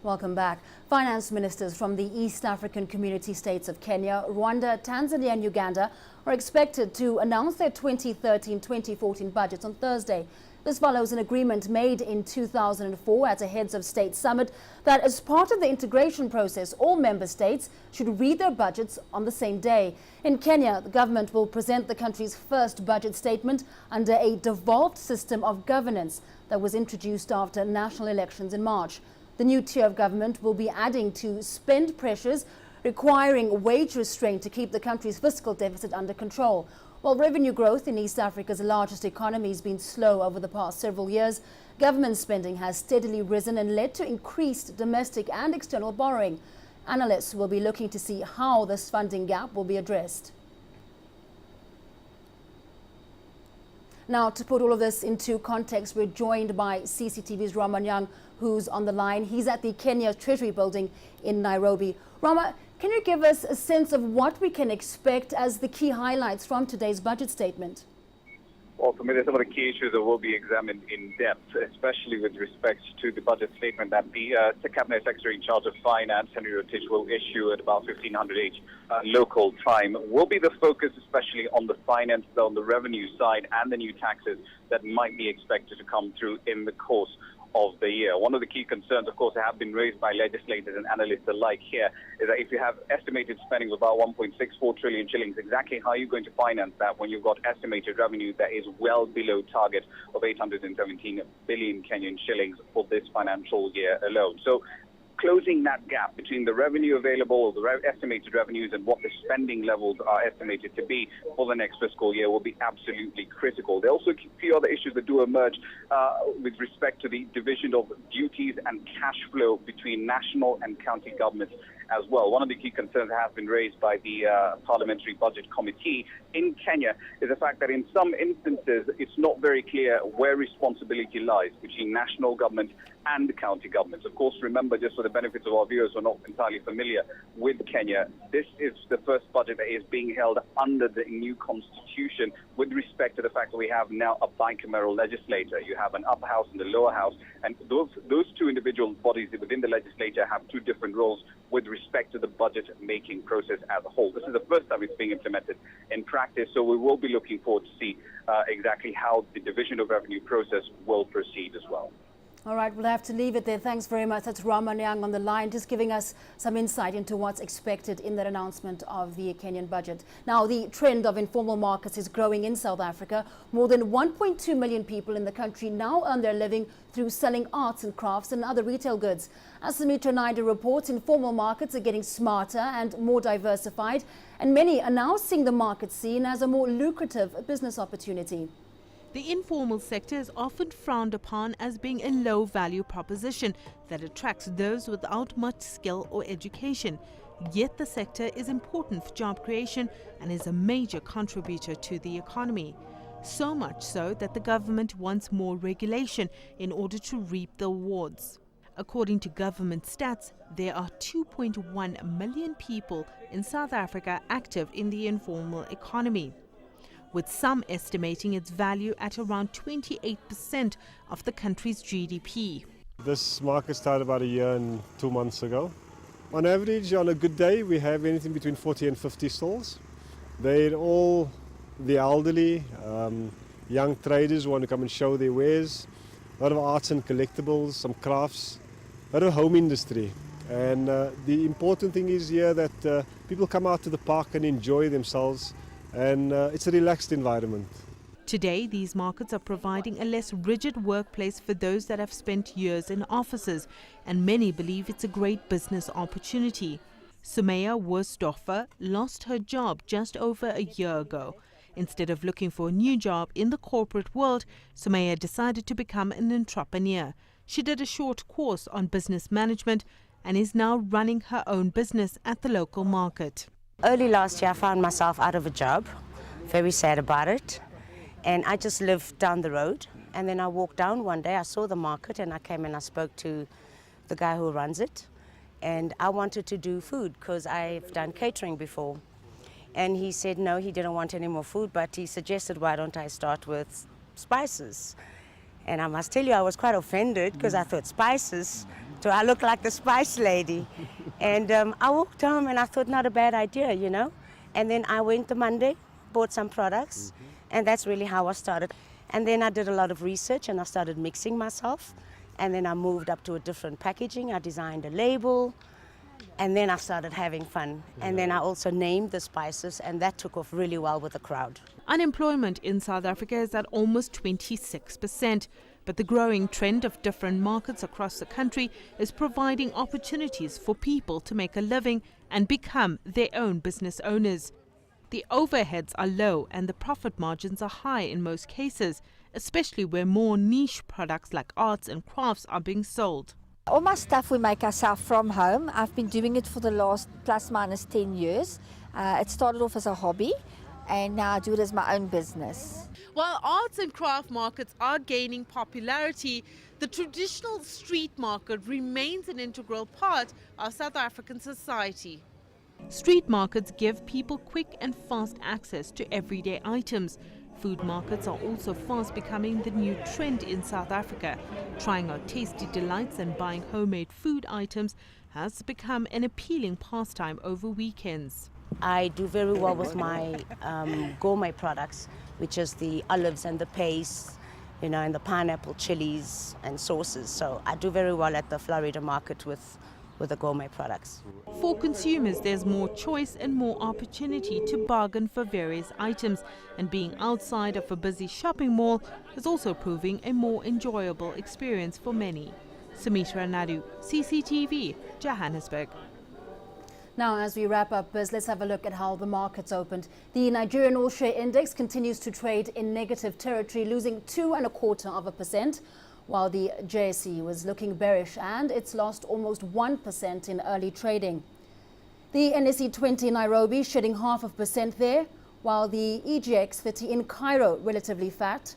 Welcome back. Finance ministers from the East African community states of Kenya, Rwanda, Tanzania and Uganda are expected to announce their 2013-2014 budgets on Thursday. This follows an agreement made in 2004 at a Heads of State summit that as part of the integration process, all member states should read their budgets on the same day. In Kenya, the government will present the country's first budget statement under a devolved system of governance that was introduced after national elections in March. The new tier of government will be adding to spend pressures, requiring wage restraint to keep the country's fiscal deficit under control. While revenue growth in East Africa's largest economy has been slow over the past several years, government spending has steadily risen and led to increased domestic and external borrowing. Analysts will be looking to see how this funding gap will be addressed. Now, to put all of this into context, we're joined by CCTV's Rama Nyang, who's on the line. He's at the Kenya Treasury Building in Nairobi. Rama, can you give us a sense of what we can expect as the key highlights from today's budget statement? Well, for me, there's some of the key issues that will be examined in depth, especially with respect to the budget statement that the Cabinet Secretary in charge of Finance, Henry Rotich, will issue at about 1500 local time. Will be the focus, especially on the finance, on the revenue side, and the new taxes that might be expected to come through in the course of the year. One of the key concerns, of course, that have been raised by legislators and analysts alike here is that if you have estimated spending of about 1.64 trillion shillings, exactly how are you going to finance that when you've got estimated revenue that is well below target of 817 billion Kenyan shillings for this financial year alone? So closing that gap between the revenue available, or the estimated revenues, and what the spending levels are estimated to be for the next fiscal year will be absolutely critical. There are also a few other issues that do emerge with respect to the division of duties and cash flow between national and county governments as well. One of the key concerns that has been raised by the Parliamentary Budget Committee in Kenya is the fact that in some instances it's not very clear where responsibility lies between national government and county governments. Of course, remember, just for the benefits of our viewers who are not entirely familiar with Kenya, this is the first budget that is being held under the new constitution with respect to the fact that we have now a bicameral legislature. You have an upper house and a lower house, and those two individual bodies within the legislature have two different roles with respect to the budget-making process as a whole. This is the first time it's being implemented in practice, so we will be looking forward to see exactly how the division of revenue process will proceed as well. All right, we'll have to leave it there. Thanks very much. That's Rama Nyang on the line, just giving us some insight into what's expected in that announcement of the Kenyan budget. Now, the trend of informal markets is growing in South Africa. More than 1.2 million people in the country now earn their living through selling arts and crafts and other retail goods. As Sumitra Naidu reports, informal markets are getting smarter and more diversified, and many are now seeing the market scene as a more lucrative business opportunity. The informal sector is often frowned upon as being a low-value proposition that attracts those without much skill or education. Yet the sector is important for job creation and is a major contributor to the economy. So much so that the government wants more regulation in order to reap the rewards. According to government stats, there are 2.1 million people in South Africa active in the informal economy, with some estimating its value at around 28% of the country's GDP. This market started about a year and 2 months ago. On average, on a good day, we have anything between 40 and 50 stalls. They're all the elderly, young traders who want to come and show their wares, a lot of arts and collectibles, some crafts, a lot of home industry. And the important thing is here that people come out to the park and enjoy themselves, and it's a relaxed environment. Today, these markets are providing a less rigid workplace for those that have spent years in offices, and many believe it's a great business opportunity. Sumaya Wursdorfer lost her job just over a year ago. Instead of looking for a new job in the corporate world, Sumaya decided to become an entrepreneur. She did a short course on business management and is now running her own business at the local market. Early last year, I found myself out of a job, very sad about it, and I just lived down the road. And then I walked down one day, I saw the market, and I came and I spoke to the guy who runs it. And I wanted to do food because I've done catering before. And he said no, he didn't want any more food, but he suggested, why don't I start with spices? And I must tell you, I was quite offended because I thought spices, Do I look like the spice lady? And I walked home and I thought, not a bad idea, you know. And then I went the Monday, bought some products, and that's really how I started. And then I did a lot of research and I started mixing myself. And then I moved up to a different packaging. I designed a label, and then I started having fun. And then I also named the spices, and that took off really well with the crowd. Unemployment in South Africa is at almost 26%, but the growing trend of different markets across the country is providing opportunities for people to make a living and become their own business owners. The overheads are low and the profit margins are high in most cases, especially where more niche products like arts and crafts are being sold. All my stuff we make ourselves from home. I've been doing it for the last plus minus 10 years. It started off as a hobby, and now I do it as my own business. While arts and craft markets are gaining popularity, the traditional street market remains an integral part of South African society. Street markets give people quick and fast access to everyday items. Food markets are also fast becoming the new trend in South Africa. Trying out tasty delights and buying homemade food items has become an appealing pastime over weekends. I do very well with my gourmet products, which is the olives and the paste, you know, and the pineapple chilies and sauces. So I do very well at the Florida market with the gourmet products. For consumers, there's more choice and more opportunity to bargain for various items, and being outside of a busy shopping mall is also proving a more enjoyable experience for many. Sumitra Nadu, CCTV, Johannesburg. Now, as we wrap up, Biz, let's have a look at how the markets opened. The Nigerian All-Share Index continues to trade in negative territory, losing 2.25%, while the JSE was looking bearish and it's lost almost 1% in early trading. The NSE 20 in Nairobi shedding 0.5% there, while the EGX 30 in Cairo relatively flat,